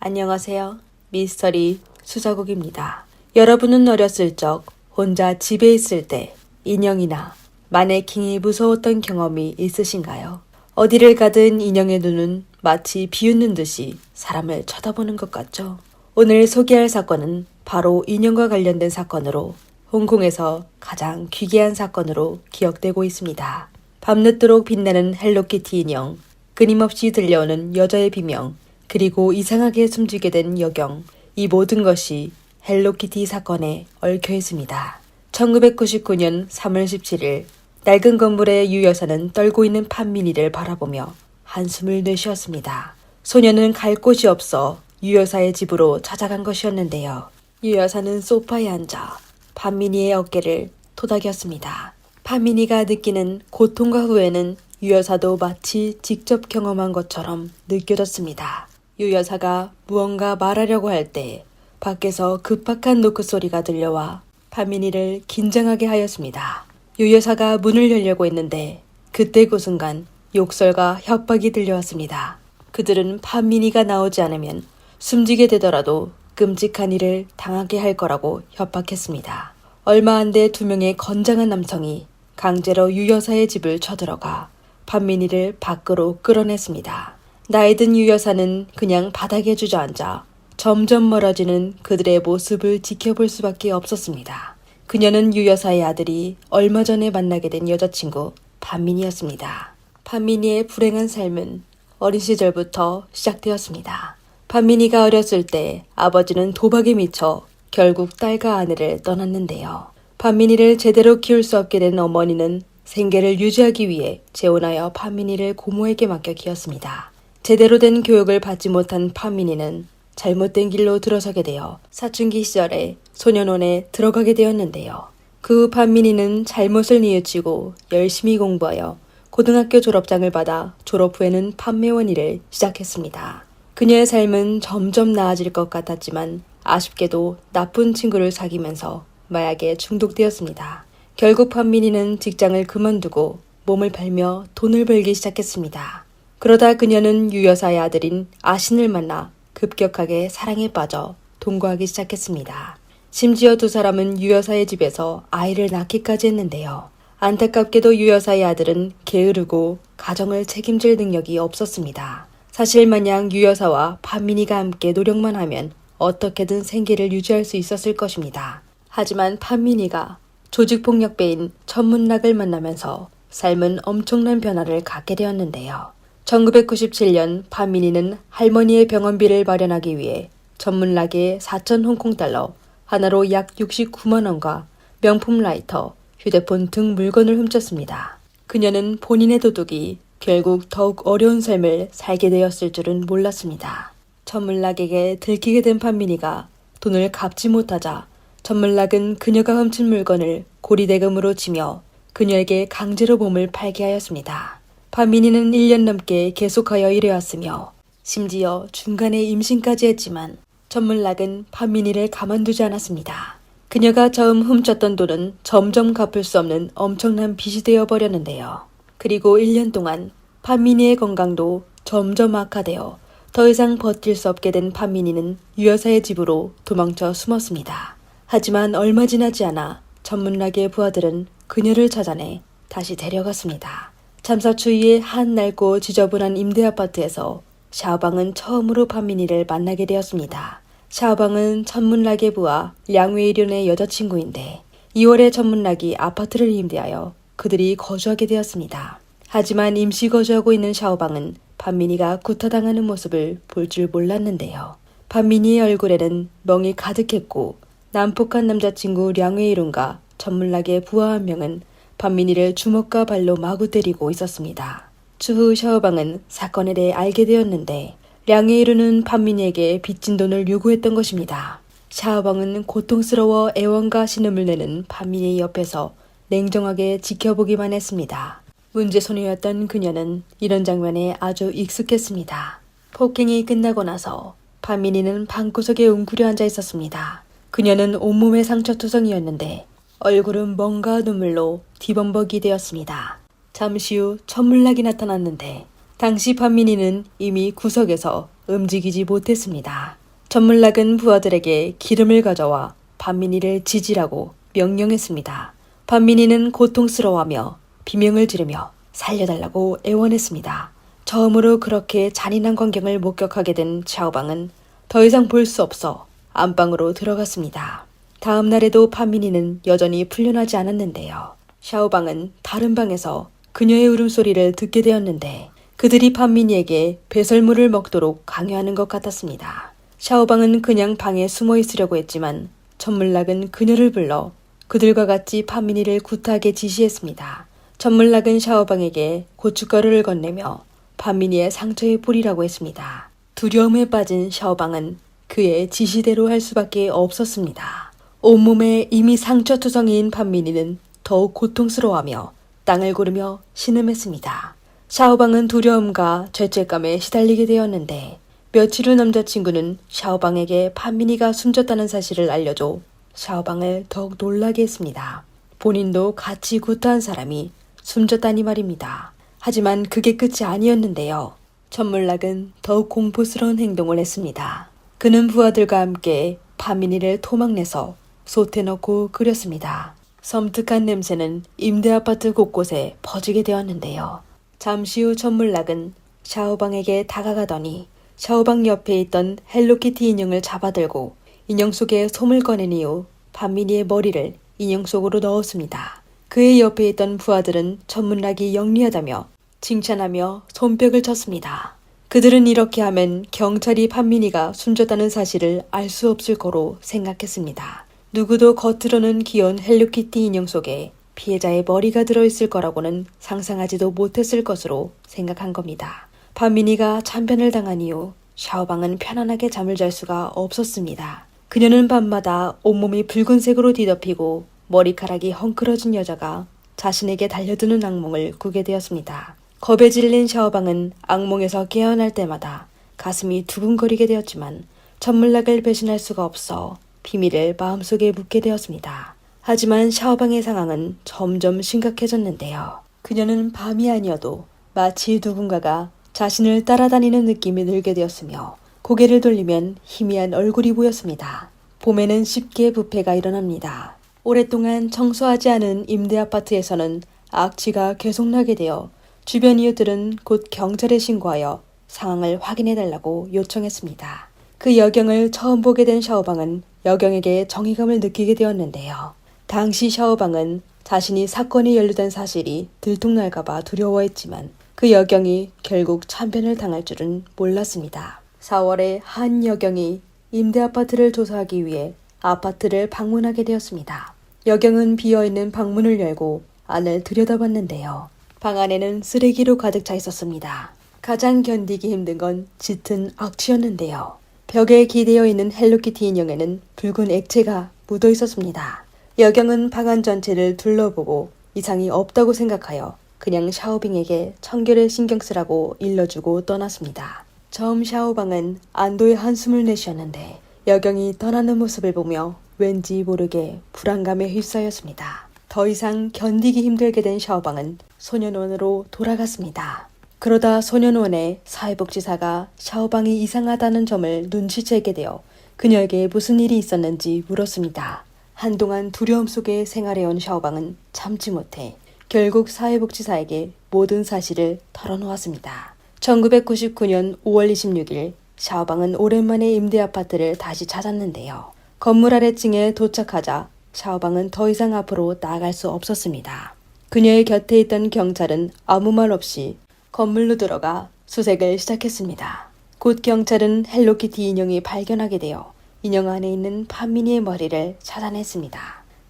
안녕하세요. 미스터리 수자국입니다. 여러분은 어렸을 적 혼자 집에 있을 때 인형이나 마네킹이 무서웠던 경험이 있으신가요? 어디를 가든 인형의 눈은 마치 비웃는 듯이 사람을 쳐다보는 것 같죠? 오늘 소개할 사건은 바로 인형과 관련된 사건으로 홍콩에서 가장 기괴한 사건으로 기억되고 있습니다. 밤늦도록 빛나는 헬로키티 인형, 끊임없이 들려오는 여자의 비명, 그리고 이상하게 숨지게 된 여경, 이 모든 것이 헬로키티 사건에 얽혀 있습니다. 1999년 3월 17일 낡은 건물의 유 여사는 떨고 있는 판민이를 바라보며 한숨을 내쉬었습니다. 소녀는 갈 곳이 없어 유 여사의 집으로 찾아간 것이었는데요. 유 여사는 소파에 앉아 판민이의 어깨를 토닥였습니다. 판민이가 느끼는 고통과 후회는 유 여사도 마치 직접 경험한 것처럼 느껴졌습니다. 유 여사가 무언가 말하려고 할 때 밖에서 급박한 노크 소리가 들려와 판민이를 긴장하게 하였습니다. 유 여사가 문을 열려고 했는데 그때 그 순간 욕설과 협박이 들려왔습니다. 그들은 판민이가 나오지 않으면 숨지게 되더라도 끔찍한 일을 당하게 할 거라고 협박했습니다. 얼마 안 돼 2명의 건장한 남성이 강제로 유 여사의 집을 쳐들어가 판민이를 밖으로 끌어냈습니다. 나이든 유 여사는 그냥 바닥에 주저앉아 점점 멀어지는 그들의 모습을 지켜볼 수밖에 없었습니다. 그녀는 유 여사의 아들이 얼마 전에 만나게 된 여자친구 판민이였습니다. 판민이의 불행한 삶은 어린 시절부터 시작되었습니다. 판민이가 어렸을 때 아버지는 도박에 미쳐 결국 딸과 아내를 떠났는데요. 판민이를 제대로 키울 수 없게 된 어머니는 생계를 유지하기 위해 재혼하여 판민이를 고모에게 맡겨 키웠습니다. 제대로 된 교육을 받지 못한 판민이는 잘못된 길로 들어서게 되어 사춘기 시절에 소년원에 들어가게 되었는데요. 그 후 판민이는 잘못을 뉘우치고 열심히 공부하여 고등학교 졸업장을 받아 졸업 후에는 판매원 일을 시작했습니다. 그녀의 삶은 점점 나아질 것 같았지만 아쉽게도 나쁜 친구를 사귀면서 마약에 중독되었습니다. 결국 판민이는 직장을 그만두고 몸을 팔며 돈을 벌기 시작했습니다. 그러다 그녀는 유 여사의 아들인 아신을 만나 급격하게 사랑에 빠져 동거하기 시작했습니다. 심지어 2사람은 유 여사의 집에서 아이를 낳기까지 했는데요. 안타깝게도 유 여사의 아들은 게으르고 가정을 책임질 능력이 없었습니다. 사실 마냥 유 여사와 판민이가 함께 노력만 하면 어떻게든 생계를 유지할 수 있었을 것입니다. 하지만 판민이가 조직폭력배인 천문락을 만나면서 삶은 엄청난 변화를 갖게 되었는데요. 1997년 판민이는 할머니의 병원비를 마련하기 위해 천문락에 4천 홍콩달러, 하나로 약 69만 원과 명품 라이터, 휴대폰 등 물건을 훔쳤습니다. 그녀는 본인의 도둑이 결국 더욱 어려운 삶을 살게 되었을 줄은 몰랐습니다. 천문락에게 들키게 된 판민이가 돈을 갚지 못하자 천문락은 그녀가 훔친 물건을 고리대금으로 치며 그녀에게 강제로 몸을 팔게 하였습니다. 판민이는 1년 넘게 계속하여 일해왔으며 심지어 중간에 임신까지 했지만 천문락은 판민이를 가만두지 않았습니다. 그녀가 처음 훔쳤던 돈은 점점 갚을 수 없는 엄청난 빚이 되어버렸는데요. 그리고 1년 동안 판민이의 건강도 점점 악화되어 더 이상 버틸 수 없게 된 판민이는 유 여사의 집으로 도망쳐 숨었습니다. 하지만 얼마 지나지 않아 천문락의 부하들은 그녀를 찾아내 다시 데려갔습니다. 참사 추위에 한 낡고 지저분한 임대 아파트에서 샤오방은 처음으로 판민이를 만나게 되었습니다. 샤오방은 천문락의 부하 량웨이륜의 여자친구인데 2월에 천문락이 아파트를 임대하여 그들이 거주하게 되었습니다. 하지만 임시 거주하고 있는 샤오방은 판민이가 구타당하는 모습을 볼 줄 몰랐는데요. 판민이의 얼굴에는 멍이 가득했고 난폭한 남자친구 량웨이륜과 천문락의 부하 한 명은 판민이를 주먹과 발로 마구 때리고 있었습니다. 추후 샤오방은 사건에 대해 알게 되었는데 량웨이륜은 판민이에게 빚진 돈을 요구했던 것입니다. 샤오방은 고통스러워 애원과 신음을 내는 판민이 옆에서 냉정하게 지켜보기만 했습니다. 문제 소녀였던 그녀는 이런 장면에 아주 익숙했습니다. 폭행이 끝나고 나서 판민이는 방구석에 웅크려 앉아 있었습니다. 그녀는 온몸에 상처투성이었는데 얼굴은 멍과 눈물로 뒤범벅이 되었습니다. 잠시 후 천문락이 나타났는데 당시 판민이는 이미 구석에서 움직이지 못했습니다. 전물락은 부하들에게 기름을 가져와 판민이를 지지라고 명령했습니다. 판민이는 고통스러워하며 비명을 지르며 살려달라고 애원했습니다. 처음으로 그렇게 잔인한 광경을 목격하게 된 샤오방은 더 이상 볼 수 없어 안방으로 들어갔습니다. 다음 날에도 판민이는 여전히 풀려나지 않았는데요. 샤오방은 다른 방에서 그녀의 울음소리를 듣게 되었는데 그들이 판민이에게 배설물을 먹도록 강요하는 것 같았습니다. 샤오방은 그냥 방에 숨어 있으려고 했지만 전물락은 그녀를 불러 그들과 같이 판민이를 구타하게 지시했습니다. 전물락은 샤오방에게 고춧가루를 건네며 판민이의 상처에 뿌리라고 했습니다. 두려움에 빠진 샤오방은 그의 지시대로 할 수밖에 없었습니다. 온몸에 이미 상처투성이인 판민이는 더욱 고통스러워하며 땅을 고르며 신음했습니다. 샤오방은 두려움과 죄책감에 시달리게 되었는데 며칠 후 남자친구는 샤오방에게 판민이가 숨졌다는 사실을 알려줘 샤오방을 더욱 놀라게 했습니다. 본인도 같이 구타한 사람이 숨졌다니 말입니다. 하지만 그게 끝이 아니었는데요. 전물락은 더욱 공포스러운 행동을 했습니다. 그는 부하들과 함께 판민이를 토막내서 솥에 넣고 끓였습니다. 섬뜩한 냄새는 임대 아파트 곳곳에 퍼지게 되었는데요. 잠시 후 전물락은 샤오방에게 다가가더니 샤오방 옆에 있던 헬로키티 인형을 잡아들고 인형 속에 솜을 꺼낸 이후 판민이의 머리를 인형 속으로 넣었습니다. 그의 옆에 있던 부하들은 전물락이 영리하다며 칭찬하며 손뼉을 쳤습니다. 그들은 이렇게 하면 경찰이 판민이가 숨졌다는 사실을 알 수 없을 거로 생각했습니다. 누구도 겉으로는 귀여운 헬로키티 인형 속에 피해자의 머리가 들어있을 거라고는 상상하지도 못했을 것으로 생각한 겁니다. 판민이가 참변을 당한 이후 샤오방은 편안하게 잠을 잘 수가 없었습니다. 그녀는 밤마다 온몸이 붉은색으로 뒤덮이고 머리카락이 헝클어진 여자가 자신에게 달려드는 악몽을 꾸게 되었습니다. 겁에 질린 샤오방은 악몽에서 깨어날 때마다 가슴이 두근거리게 되었지만 전물락을 배신할 수가 없어 비밀을 마음속에 묻게 되었습니다. 하지만 샤오방의 상황은 점점 심각해졌는데요. 그녀는 밤이 아니어도 마치 누군가가 자신을 따라다니는 느낌이 들게 되었으며 고개를 돌리면 희미한 얼굴이 보였습니다. 봄에는 쉽게 부패가 일어납니다. 오랫동안 청소하지 않은 임대 아파트에서는 악취가 계속 나게 되어 주변 이웃들은 곧 경찰에 신고하여 상황을 확인해달라고 요청했습니다. 그 여경을 처음 보게 된 샤오방은 여경에게 정의감을 느끼게 되었는데요. 당시 샤오방은 자신이 사건에 연루된 사실이 들통날까봐 두려워했지만 그 여경이 결국 참변을 당할 줄은 몰랐습니다. 4월에 한 여경이 임대 아파트를 조사하기 위해 아파트를 방문하게 되었습니다. 여경은 비어있는 방문을 열고 안을 들여다봤는데요. 방 안에는 쓰레기로 가득 차 있었습니다. 가장 견디기 힘든 건 짙은 악취였는데요. 벽에 기대어 있는 헬로키티 인형에는 붉은 액체가 묻어 있었습니다. 여경은 방 안 전체를 둘러보고 이상이 없다고 생각하여 그냥 샤오빙에게 청결에 신경 쓰라고 일러주고 떠났습니다. 처음 샤오방은 안도의 한숨을 내쉬었는데 여경이 떠나는 모습을 보며 왠지 모르게 불안감에 휩싸였습니다. 더 이상 견디기 힘들게 된 샤오방은 소년원으로 돌아갔습니다. 그러다 소년원의 사회복지사가 샤오방이 이상하다는 점을 눈치채게 되어 그녀에게 무슨 일이 있었는지 물었습니다. 한동안 두려움 속에 생활해온 샤오방은 참지 못해 결국 사회복지사에게 모든 사실을 털어놓았습니다. 1999년 5월 26일 샤오방은 오랜만에 임대 아파트를 다시 찾았는데요. 건물 아래층에 도착하자 샤오방은 더 이상 앞으로 나아갈 수 없었습니다. 그녀의 곁에 있던 경찰은 아무 말 없이 건물로 들어가 수색을 시작했습니다. 곧 경찰은 헬로키티 인형이 발견하게 되어 인형 안에 있는 판민이의 머리를 찾아냈습니다.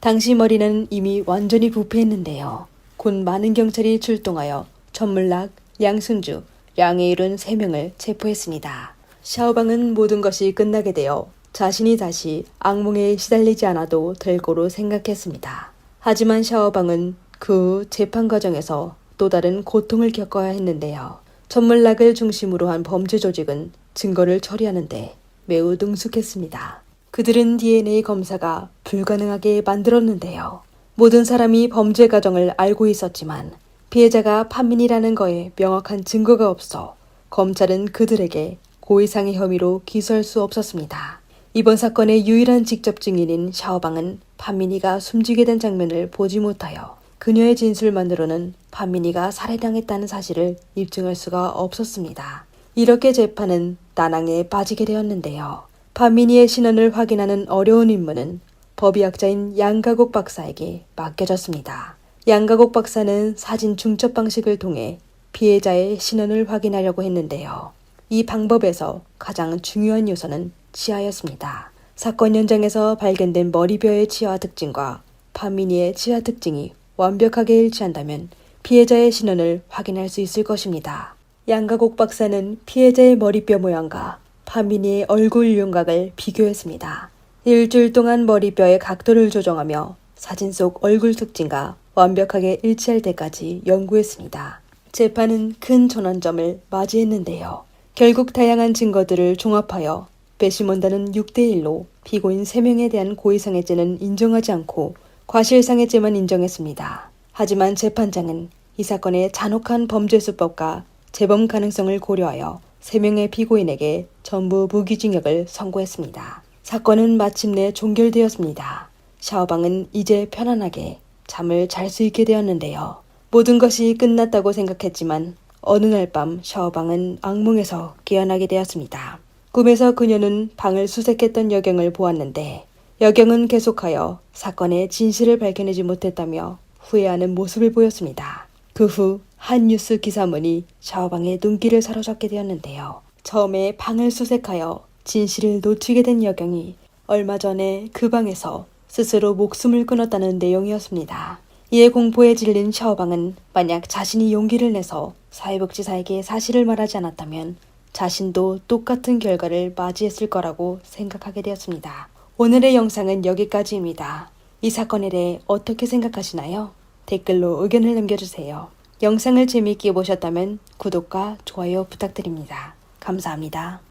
당시 머리는 이미 완전히 부패했는데요. 곧 많은 경찰이 출동하여 전물락, 양순주, 량에이룬 3명을 체포했습니다. 샤오방은 모든 것이 끝나게 되어 자신이 다시 악몽에 시달리지 않아도 될 거로 생각했습니다. 하지만 샤오방은 그 후 재판 과정에서 또 다른 고통을 겪어야 했는데요. 전물락을 중심으로 한 범죄 조직은 증거를 처리하는데 매우 능숙했습니다. 그들은 DNA 검사가 불가능하게 만들었는데요. 모든 사람이 범죄 과정을 알고 있었지만 피해자가 판민이라는 거에 명확한 증거가 없어 검찰은 그들에게 고의상해 혐의로 기소할 수 없었습니다. 이번 사건의 유일한 직접 증인인 샤오방은 판민이가 숨지게 된 장면을 보지 못하여 그녀의 진술만으로는 판민이가 살해당했다는 사실을 입증할 수가 없었습니다. 이렇게 재판은 난항에 빠지게 되었는데요. 판민이의 신원을 확인하는 어려운 임무는 법의학자인 양가국 박사에게 맡겨졌습니다. 양가국 박사는 사진 중첩 방식을 통해 피해자의 신원을 확인하려고 했는데요. 이 방법에서 가장 중요한 요소는 치아였습니다. 사건 현장에서 발견된 머리뼈의 치아 특징과 판민이의 치아 특징이 완벽하게 일치한다면 피해자의 신원을 확인할 수 있을 것입니다. 양가국 박사는 피해자의 머리뼈 모양과 판민이의 얼굴 윤곽을 비교했습니다. 일주일 동안 머리뼈의 각도를 조정하며 사진 속 얼굴 특징과 완벽하게 일치할 때까지 연구했습니다. 재판은 큰 전환점을 맞이했는데요. 결국 다양한 증거들을 종합하여 배심원단은 6대1로 피고인 3명에 대한 고의상해죄는 인정하지 않고 과실상해죄만 인정했습니다. 하지만 재판장은 이 사건의 잔혹한 범죄수법과 재범 가능성을 고려하여 3명의 피고인에게 전부 무기징역을 선고했습니다. 사건은 마침내 종결되었습니다. 샤오방은 이제 편안하게 잠을 잘 수 있게 되었는데요. 모든 것이 끝났다고 생각했지만 어느 날 밤 샤오방은 악몽에서 깨어나게 되었습니다. 꿈에서 그녀는 방을 수색했던 여경을 보았는데 여경은 계속하여 사건의 진실을 밝혀내지 못했다며 후회하는 모습을 보였습니다. 그 후 한 뉴스 기사문이 샤오방의 눈길을 사로잡게 되었는데요. 처음에 방을 수색하여 진실을 놓치게 된 여경이 얼마 전에 그 방에서 스스로 목숨을 끊었다는 내용이었습니다. 이에 공포에 질린 샤오방은 만약 자신이 용기를 내서 사회복지사에게 사실을 말하지 않았다면 자신도 똑같은 결과를 맞이했을 거라고 생각하게 되었습니다. 오늘의 영상은 여기까지입니다. 이 사건에 대해 어떻게 생각하시나요? 댓글로 의견을 남겨주세요. 영상을 재미있게 보셨다면 구독과 좋아요 부탁드립니다. 감사합니다.